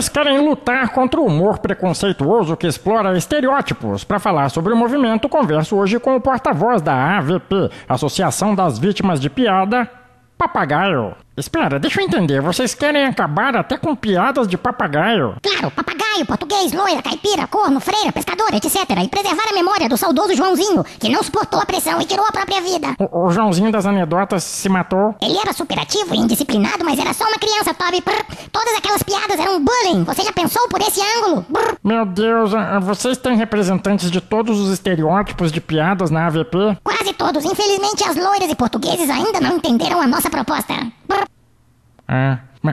Vocês querem lutar contra o humor preconceituoso que explora estereótipos. Para falar sobre o movimento, converso hoje com o porta-voz da AVP, Associação das Vítimas de Piada, Papagaio. Espera, deixa eu entender, vocês querem acabar até com piadas de papagaio? Claro, papagaio, português, loira, caipira, corno, freira, pescador, etc. E preservar a memória do saudoso Joãozinho, que não suportou a pressão e tirou a própria vida. O Joãozinho das anedotas se matou? Ele era superativo e indisciplinado, mas era só uma criança, Toby. Todas aquelas piadas eram bullying. Você já pensou por esse ângulo? Meu Deus, vocês têm representantes de todos os estereótipos de piadas na AVP? Quase todos. Infelizmente, as loiras e portugueses ainda não entenderam a nossa proposta.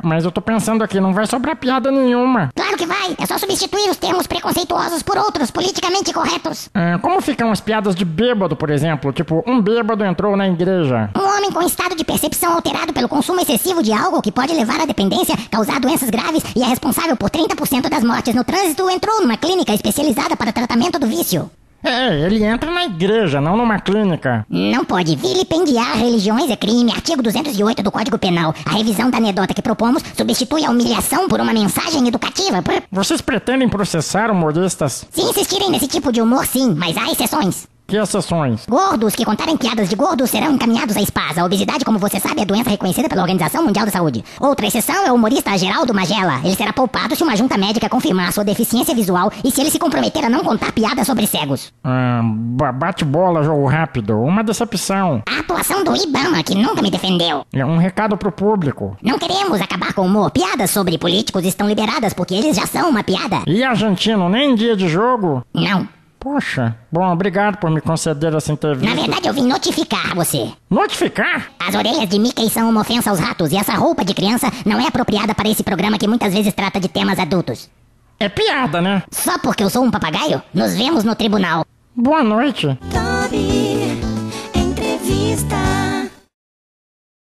Mas eu tô pensando aqui, não vai sobrar piada nenhuma. Claro que vai, é só substituir os termos preconceituosos por outros politicamente corretos. Como ficam as piadas de bêbado, por exemplo? Tipo, um bêbado entrou na igreja. Um homem com estado de percepção alterado pelo consumo excessivo de algo que pode levar à dependência, causar doenças graves e é responsável por 30% das mortes no trânsito entrou numa clínica especializada para tratamento do vício. Ele entra na igreja, não numa clínica. Não pode. Vilipendiar religiões é crime. Artigo 208 do Código Penal. A revisão da anedota que propomos substitui a humilhação por uma mensagem educativa. Vocês pretendem processar humoristas? Se insistirem nesse tipo de humor, sim, mas há exceções. Que exceções? Gordos que contarem piadas de gordos serão encaminhados à SPAS. A obesidade, como você sabe, é doença reconhecida pela Organização Mundial da Saúde. Outra exceção é o humorista Geraldo Magela. Ele será poupado se uma junta médica confirmar sua deficiência visual e se ele se comprometer a não contar piadas sobre cegos. Bate-bola, jogo rápido. Uma decepção. A atuação do Ibama, que nunca me defendeu. Um recado pro público. Não queremos acabar com o humor. Piadas sobre políticos estão liberadas porque eles já são uma piada. E argentino, nem em dia de jogo? Não. Poxa, bom, obrigado por me conceder essa entrevista. Na verdade, eu vim notificar você. Notificar? As orelhas de Mickey são uma ofensa aos ratos e essa roupa de criança não é apropriada para esse programa que muitas vezes trata de temas adultos. É piada, né? Só porque eu sou um papagaio? Nos vemos no tribunal. Boa noite. Toby, entrevista.